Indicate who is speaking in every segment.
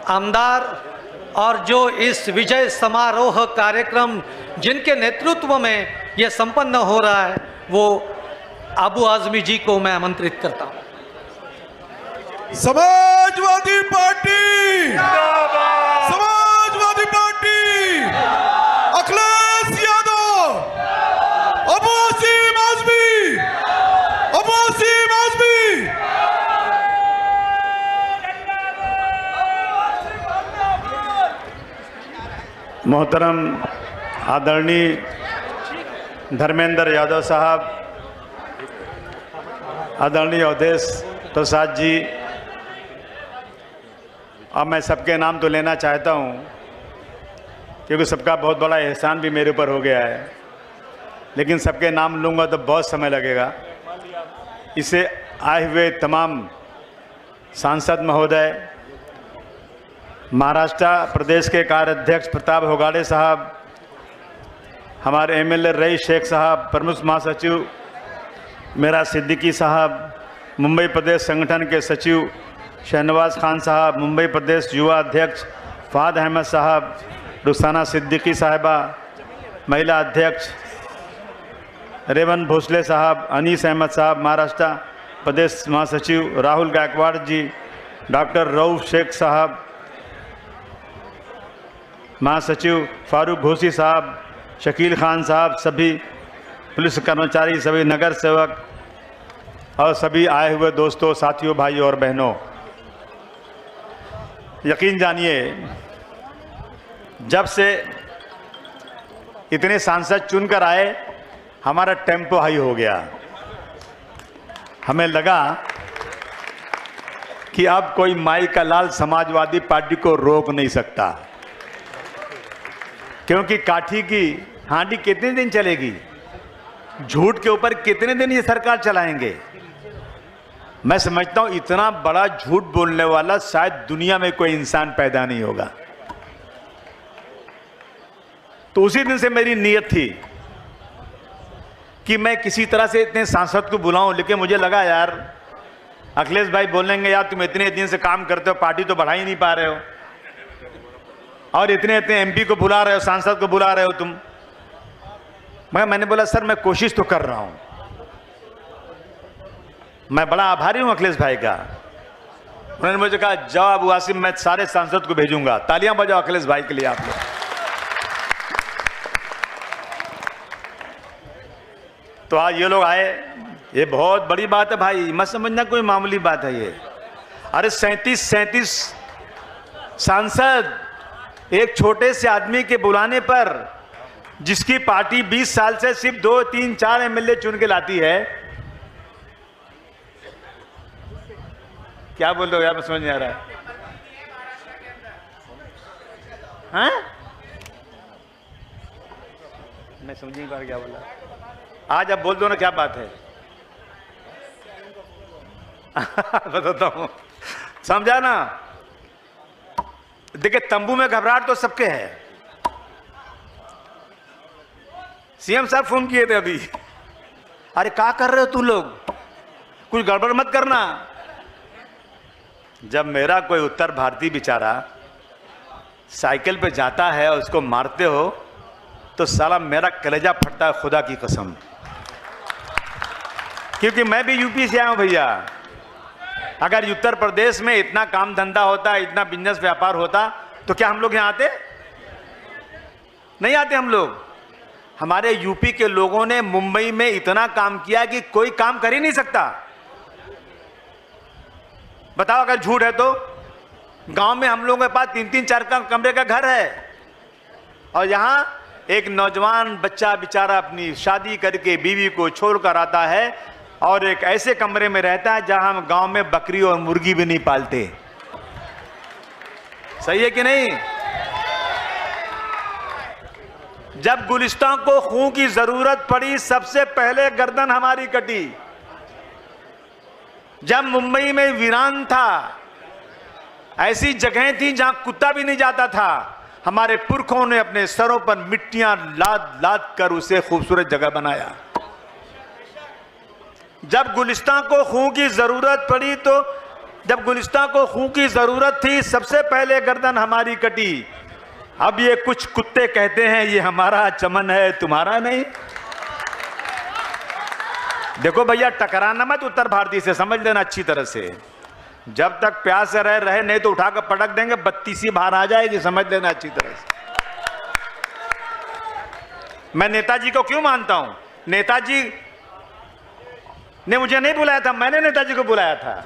Speaker 1: आमदार और जो इस विजय समारोह कार्यक्रम जिनके नेतृत्व में यह संपन्न हो रहा है, वो अबू आजमी जी को मैं आमंत्रित करता हूँ।
Speaker 2: Samajwadi party, Samajwadi party, Akhilesh Yadav, Abu Asim Azmi, Abu Asim Azmi.
Speaker 3: मोहतरम आदरणीय धर्मेंद्र यादव साहब, आदरणीय अवधेश प्रसाद जी, अब मैं सबके नाम तो लेना चाहता हूँ क्योंकि सबका बहुत बड़ा एहसान भी मेरे ऊपर हो गया है, लेकिन सबके नाम लूँगा तो बहुत समय लगेगा। इसे आए हुए तमाम सांसद महोदय, महाराष्ट्र प्रदेश के कार्याध्यक्ष प्रताप होगाड़े साहब, हमारे एमएलए रईस शेख साहब, प्रमुख महासचिव मेरा सिद्दीकी साहब, मुंबई प्रदेश संगठन के सचिव शहनवाज खान साहब, मुंबई प्रदेश युवा अध्यक्ष फ़ाद अहमद साहब, रुखसाना सिद्दीकी साहिबा, महिला अध्यक्ष रेवन भोसले साहब, अनीस अहमद साहब, महाराष्ट्र प्रदेश महासचिव राहुल गायकवाड़ जी, डॉक्टर रऊफ शेख साहब, महासचिव फारूक घोसी साहब, शकील खान साहब, सभी पुलिस कर्मचारी, सभी नगर सेवक और सभी आए हुए दोस्तों, साथियों, भाइयों और बहनों, यकीन जानिए जब से इतने सांसद चुनकर आए हमारा टेम्पो हाई हो गया। हमें लगा कि अब कोई माई का लाल समाजवादी पार्टी को रोक नहीं सकता, क्योंकि काठी की हांडी कितने दिन चलेगी, झूठ के ऊपर कितने दिन ये सरकार चलाएंगे। मैं समझता हूं इतना बड़ा झूठ बोलने वाला शायद दुनिया में कोई इंसान पैदा नहीं होगा। तो उसी दिन से मेरी नीयत थी कि मैं किसी तरह से इतने सांसद को बुलाऊं, लेकिन मुझे लगा यार अखिलेश भाई बोलेंगे यार तुम इतने दिन से काम करते हो, पार्टी तो बढ़ा ही नहीं पा रहे हो, और इतने इतने एमपी को बुला रहे हो, सांसद को बुला रहे हो तुम। मैंने बोला सर मैं कोशिश तो कर रहा हूं। मैं बड़ा आभारी हूं अखिलेश भाई का। उन्होंने मुझे कहा जाओ अबू आसिम, मैं सारे सांसद को भेजूंगा। तालियां बजाओ अखिलेश भाई के लिए आप लोग। तो आज ये लोग आए, ये बहुत बड़ी बात है भाई, मत समझना कोई मामूली बात है ये। अरे 37 सांसद एक छोटे से आदमी के बुलाने पर, जिसकी पार्टी 20 साल से सिर्फ 2, 3, 4 एमएलए चुन के लाती है। क्या बोल रहे हो यार, मैं समझ नहीं आ रहा है। हाँ? मैं समझ नहीं पा रहा क्या बोला। आज अब बोल दो ना क्या बात है। बताता हूं, समझा ना। देखिए तंबू में घबराहट तो सबके है। सीएम साहब फोन किए थे अभी, अरे क्या कर रहे हो तुम लोग, कुछ गड़बड़ मत करना। जब मेरा कोई उत्तर भारतीय बेचारा साइकिल पे जाता है और उसको मारते हो तो साला मेरा कलेजा फटता है, खुदा की कसम। क्योंकि मैं भी यूपी से आया हूं भैया। अगर उत्तर प्रदेश में इतना काम धंधा होता, इतना बिजनेस व्यापार होता, तो क्या हम लोग यहां आते? नहीं आते हम लोग। हमारे यूपी के लोगों ने मुंबई में इतना काम किया कि कोई काम कर ही नहीं सकता। बताओ अगर झूठ है तो। गांव में हम लोगों के पास 3-3, 4 कमरे का घर है, और यहां एक नौजवान बच्चा बेचारा अपनी शादी करके बीवी को छोड़कर आता है और एक ऐसे कमरे में रहता है जहां हम गांव में बकरी और मुर्गी भी नहीं पालते। सही है कि नहीं? जब गुलिस्तान को खून की जरूरत पड़ी, सबसे पहले गर्दन हमारी कटी। जब मुंबई में वीरान था, ऐसी जगह थी जहां कुत्ता भी नहीं जाता था, हमारे पुरखों ने अपने सरों पर मिट्टियां लाद लाद कर उसे खूबसूरत जगह बनाया। जब गुलिस्तान को खून की जरूरत पड़ी तो जब गुलिस्तां को खून की जरूरत थी सबसे पहले गर्दन हमारी कटी। अब ये कुछ कुत्ते कहते हैं ये हमारा चमन है तुम्हारा नहीं। देखो भैया, टकराना मत उत्तर भारतीय से, समझ लेना अच्छी तरह से। जब तक प्यास से रहे नहीं तो उठाकर पटक देंगे, बत्तीसी बाहर आ जाएगी, समझ लेना अच्छी तरह से। मैं नेताजी को क्यों मानता हूं? नेताजी ने मुझे नहीं बुलाया था, मैंने नेताजी को बुलाया था।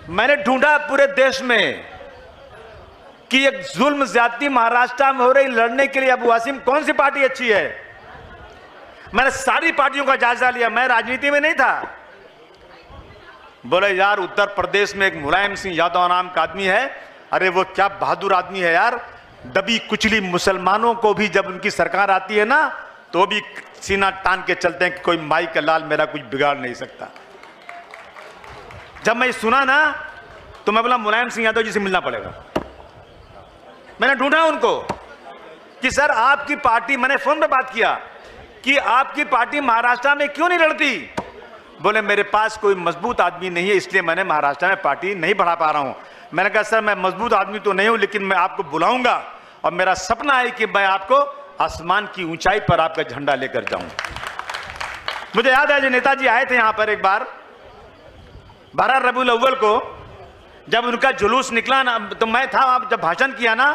Speaker 3: मैंने ढूंढा पूरे देश में कि एक जुल्म ज्यादती महाराष्ट्र में हो रही, लड़ने के लिए अबू आसिम कौन सी पार्टी अच्छी है। मैंने सारी पार्टियों का जायजा लिया, मैं राजनीति में नहीं था। बोले यार उत्तर प्रदेश में एक मुलायम सिंह यादव नाम का आदमी है, अरे वो क्या बहादुर आदमी है यार। दबी कुचली मुसलमानों को भी जब उनकी सरकार आती है ना तो भी सीना तान के चलते हैं कि कोई माई का लाल मेरा कुछ बिगाड़ नहीं सकता। जब मैं सुना ना तो मैं बोला मुलायम सिंह यादव जी से मिलना पड़ेगा। मैंने ढूंढा उनको कि सर आपकी पार्टी, मैंने फोन पे बात किया कि आपकी पार्टी महाराष्ट्र में क्यों नहीं लड़ती। बोले मेरे पास कोई मजबूत आदमी नहीं है इसलिए मैंने महाराष्ट्र में पार्टी नहीं बढ़ा पा रहा हूं। मैंने कहा सर मैं मजबूत आदमी तो नहीं हूं लेकिन मैं आपको बुलाऊंगा और मेरा सपना है कि मैं आपको आसमान की ऊंचाई पर आपका झंडा लेकर जाऊं। मुझे याद है जो नेताजी आए थे यहां पर एक बार 12 रबीउल अव्वल को, जब उनका जुलूस निकला ना तो मैं था, आप जब भाषण किया ना,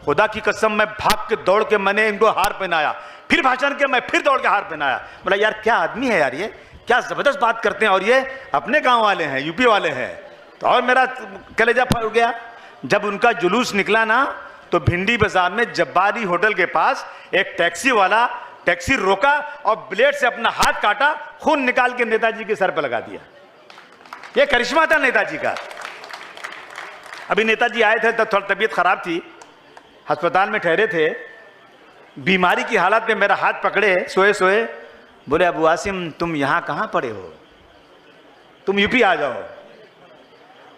Speaker 3: खुदा की कसम मैं भाग के दौड़ के मैंने इनको हार पहनाया, फिर भाषण किया, मैं फिर दौड़ के हार पहनाया। बोला यार क्या आदमी है यार, ये क्या जबरदस्त बात करते हैं और ये अपने गांव वाले हैं, यूपी वाले हैं। तो और मेरा कलेजा फट गया जब उनका जुलूस निकला ना तो भिंडी बाजार में जब्बारी होटल के पास एक टैक्सी वाला टैक्सी रोका और ब्लेड से अपना हाथ काटा, खून निकाल के नेताजी के सर पर लगा दिया। ये करिश्मा था नेताजी का। अभी नेताजी आए थे तो थोड़ी तबीयत खराब थी, अस्पताल में ठहरे थे, बीमारी की हालत में मेरा हाथ पकड़े सोए सोए, बोले अबू आसिम तुम यहां कहां पड़े हो, तुम यूपी आ जाओ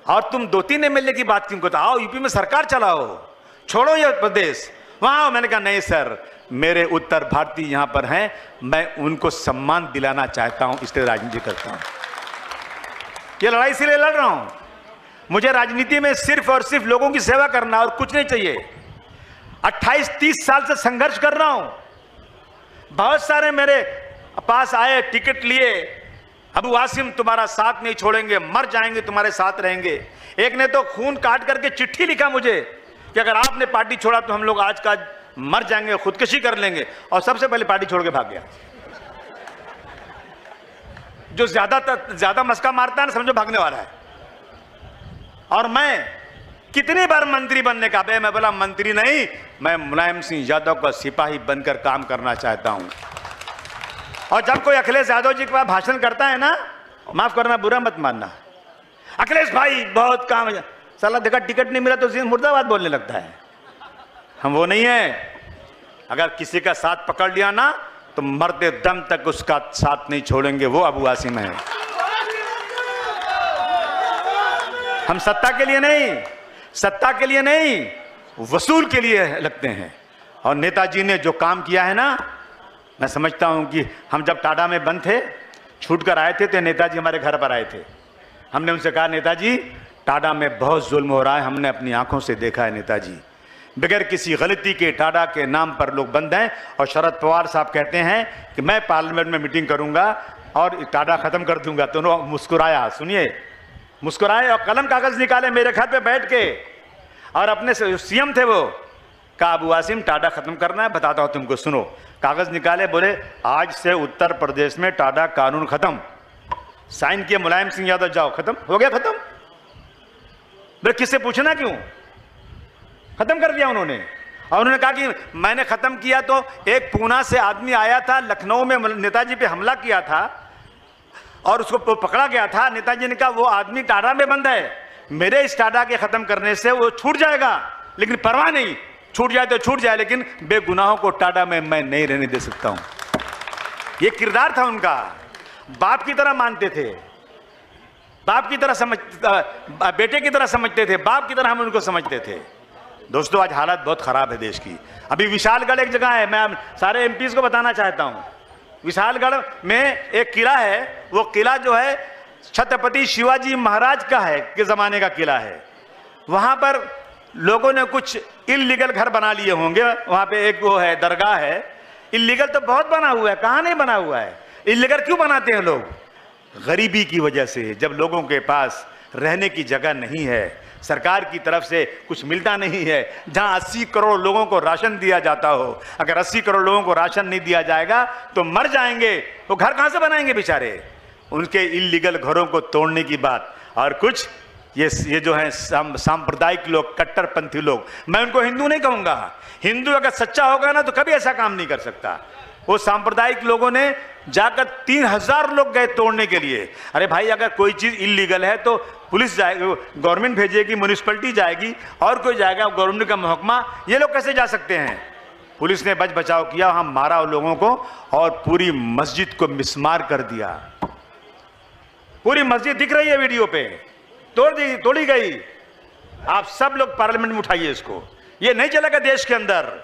Speaker 3: और तुम 2-3 एमएलए की बात क्यों करते, आओ यूपी में सरकार चलाओ, छोड़ो ये प्रदेश, वहां आओ। मैंने कहा नहीं सर, मेरे उत्तर भारतीय यहां पर हैं, मैं उनको सम्मान दिलाना चाहता हूं इसलिए राजनीति करता हूं। ये लड़ाई इसलिए लड़ रहा हूं, मुझे राजनीति में सिर्फ और सिर्फ लोगों की सेवा करना और कुछ नहीं चाहिए। 28-30 साल से संघर्ष कर रहा हूं। बहुत सारे मेरे पास आए, टिकट लिए, अबू आसिम तुम्हारा साथ नहीं छोड़ेंगे, मर जाएंगे तुम्हारे साथ रहेंगे। एक ने तो खून काट करके चिट्ठी लिखा मुझे कि अगर आपने पार्टी छोड़ा तो हम लोग आज का मर जाएंगे, खुदकुशी कर लेंगे, और सबसे पहले पार्टी छोड़ के भाग गया। जो ज्यादा मस्का मारता है ना समझो भागने वाला है। और मैं कितनी बार मंत्री बनने का, मैं बोला मंत्री नहीं, मैं मुलायम सिंह यादव का सिपाही बनकर काम करना चाहता हूं। और जब कोई अखिलेश यादव जी के पास भाषण करता है ना, माफ करना बुरा मत मानना, अखिलेश भाई बहुत काम है, साला देखा टिकट नहीं मिला तो सीधे मुर्दाबाद बोलने लगता है। हम वो नहीं है, अगर किसी का साथ पकड़ लिया ना तो मरते दम तक उसका साथ नहीं छोड़ेंगे, वो अबू आसिम है। हम सत्ता के लिए नहीं, वसूल के लिए लगते हैं। और नेताजी ने जो काम किया है ना, मैं समझता हूं कि हम जब टाडा में बंद थे, छूट कर आए थे, तो नेताजी हमारे घर पर आए थे। हमने उनसे कहा नेताजी टाडा में बहुत जुल्म हो रहा है, हमने अपनी आंखों से देखा है नेताजी, बगैर किसी गलती के टाडा के नाम पर लोग बंद हैं। और शरद पवार साहब कहते हैं कि मैं पार्लियामेंट में मीटिंग करूंगा और टाडा खत्म कर दूंगा। तो उन्होंने मुस्कुराया, सुनिए, मुस्कुराए और कलम कागज निकाले मेरे घर पे बैठ के, और अपने सीएम थे वो, कहा अबू आसिम टाडा खत्म करना है, बताता हूं तुमको, सुनो। कागज निकाले, बोले आज से उत्तर प्रदेश में टाडा कानून खत्म। साइन किए मुलायम सिंह यादव, जाओ, खत्म हो गया, खत्म। बोले किससे पूछना क्यों, खत्म कर दिया उन्होंने। और उन्होंने कहा कि मैंने खत्म किया तो एक पूना से आदमी आया था, लखनऊ में नेताजी पे हमला किया था और उसको पकड़ा गया था। नेताजी ने कहा वो आदमी टाडा में बंद है, मेरे इस टाडा के खत्म करने से वो छूट जाएगा, लेकिन परवाह नहीं, छूट जाए तो छूट जाए, लेकिन बेगुनाहों को टाडा में मैं नहीं रहने दे सकता हूं। ये किरदार था उनका, बाप की तरह मानते थे, बाप की तरह बेटे की तरह समझते थे, बाप की तरह हम उनको समझते थे। दोस्तों आज हालत बहुत खराब है देश की। अभी विशालगढ़ एक जगह है, मैं सारे एमपीज को बताना चाहता हूं, विशालगढ़ में एक किला है, वो किला जो है छत्रपति शिवाजी महाराज का है के जमाने का किला है। वहां पर लोगों ने कुछ इल्लीगल घर बना लिए होंगे। वहां पे एक वो है दरगाह है, इल्लीगल तो बहुत बना हुआ है, कहां नहीं बना हुआ है। इल्लीगल क्यों बनाते हैं लोग? गरीबी की वजह से। जब लोगों के पास रहने की जगह नहीं है, सरकार की तरफ से कुछ मिलता नहीं है, जहां 80 करोड़ लोगों को राशन दिया जाता हो, अगर 80 करोड़ लोगों को राशन नहीं दिया जाएगा तो मर जाएंगे। वो घर कहां से बनाएंगे बेचारे? उनके इल्लीगल घरों को तोड़ने की बात। और कुछ ये जो है सांप्रदायिक लोग, कट्टरपंथी लोग, मैं उनको हिंदू नहीं कहूंगा। हिंदू अगर सच्चा होगा ना तो कभी ऐसा काम नहीं कर सकता। वो सांप्रदायिक लोगों ने जाकर 3000 लोग गए तोड़ने के लिए। अरे भाई, अगर कोई चीज इलीगल है तो पुलिस जाएगी, गवर्नमेंट भेजेगी, म्युनिसिपैलिटी जाएगी, और कोई जाएगा, गवर्नमेंट का महकमा। ये लोग कैसे जा सकते हैं? पुलिस ने बच बचाव किया, वहां मारा उन लोगों को और पूरी मस्जिद को मिस्मार कर दिया। पूरी मस्जिद दिख रही है वीडियो पे, तोड़ी गई। आप सब लोग पार्लियामेंट में उठाइए इसको। ये नहीं चलेगा देश के अंदर।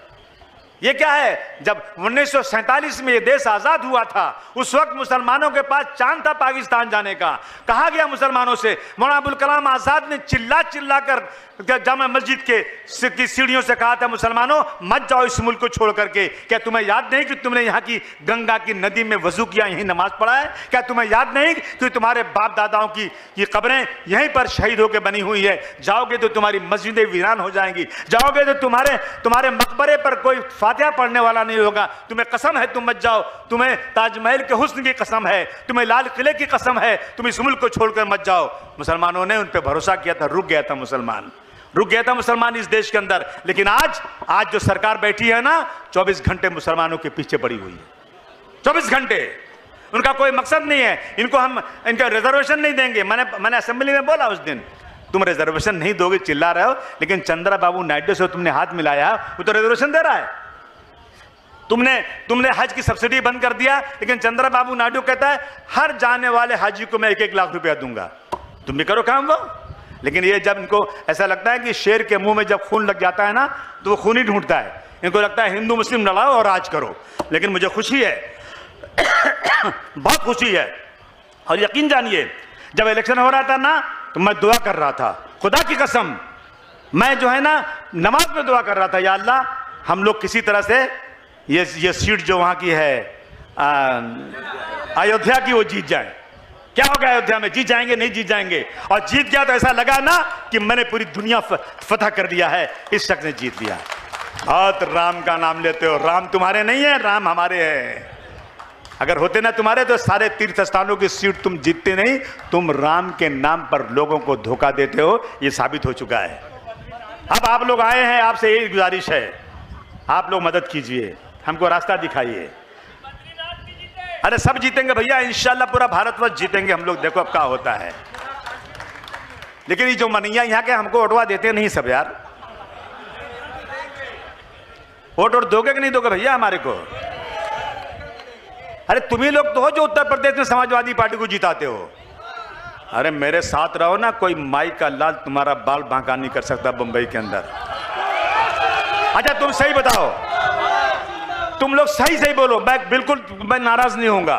Speaker 3: ये क्या है? जब 1947 में ये देश आजाद हुआ था, उस वक्त मुसलमानों के पास चांद था पाकिस्तान जाने का। कहा गया मुसलमानों से, मौलाना अबुल कलाम आजाद ने चिल्ला चिल्ला कर जामा मस्जिद की सीढ़ियों से कहा था, मुसलमानों मत जाओ इस मुल्क को छोड़ करके। क्या तुम्हें याद नहीं कि तुमने यहाँ की गंगा की नदी में वजू किया, यहीं नमाज पढ़ा है? क्या तुम्हें याद नहीं कि तुम्हारे बाप दादाओं की ये कब्रें यहीं पर शहीद होकर बनी हुई है? जाओगे तो तुम्हारी मस्जिदें वीरान हो जाएंगी, जाओगे तो तुम्हारे मकबरे पर कोई फातिहा पढ़ने वाला नहीं होगा। तुम्हें कसम है तुम मत जाओ, तुम्हें ताजमहल के हुस्न की कसम है, तुम्हें लाल किले की कसम है, तुम इस मुल्क को छोड़कर मत जाओ। मुसलमानों ने उन पर भरोसा किया था, रुक गया था मुसलमान इस देश के अंदर। लेकिन आज जो सरकार बैठी है ना, 24 घंटे मुसलमानों के पीछे पड़ी हुई है। 24 घंटे उनका कोई मकसद नहीं है। इनका रिजर्वेशन नहीं देंगे। मैंने असेंबली में बोला उस दिन, तुम रिजर्वेशन नहीं दोगे, चिल्ला रहे हो, लेकिन चंद्रबाबू नायडू से तुमने हाथ मिलाया, वो तो रिजर्वेशन दे रहा है। तुमने हज की सब्सिडी बंद कर दिया, लेकिन चंद्रबाबू नायडू कहता है हर जाने वाले हाजी को मैं 1-1 लाख रुपया दूंगा। तुम भी करो काम वो। लेकिन ये जब इनको ऐसा लगता है कि शेर के मुंह में जब खून लग जाता है ना, तो वो खून ही ढूंढता है। इनको लगता है हिंदू मुस्लिम लड़ाओ और राज करो। लेकिन मुझे खुशी है बहुत खुशी है, और यकीन जानिए, जब इलेक्शन हो रहा था ना, तो मैं दुआ कर रहा था, खुदा की कसम, मैं जो है ना नमाज में दुआ कर रहा था, या अल्लाह हम लोग किसी तरह से ये सीट जो वहां की है अयोध्या की, वो जीत जाए। क्या हो गया अयोध्या में? जीत जाएंगे? नहीं जीत जाएंगे। और जीत गया तो ऐसा लगा ना कि मैंने पूरी दुनिया फतह कर दिया है, इस शख्स ने जीत लिया। और राम का नाम लेते हो, राम तुम्हारे नहीं है, राम हमारे हैं। अगर होते ना तुम्हारे तो सारे तीर्थ स्थानों की सीट तुम जीतते नहीं। तुम राम के नाम पर लोगों को धोखा देते हो, ये साबित हो चुका है। अब आप लोग आए हैं, आपसे यही गुजारिश है, आप लोग मदद कीजिए, हमको रास्ता दिखाइए। अरे सब जीतेंगे भैया, इंशाल्लाह पूरा भारतवर्ष जीतेंगे हम लोग, देखो अब क्या होता है। लेकिन ये जो मनैया यहाँ के हमको वोटवा देते नहीं सब यार, वोट दोगे कि नहीं दोगे भैया हमारे को? अरे तुम ही लोग तो हो जो उत्तर प्रदेश में समाजवादी पार्टी को जिताते हो। अरे मेरे साथ रहो ना, कोई माई का लाल तुम्हारा बाल बांका नहीं कर सकता बंबई के अंदर। अच्छा तुम सही बताओ, तुम लोग सही बोलो, मैं बिल्कुल नाराज नहीं होऊंगा।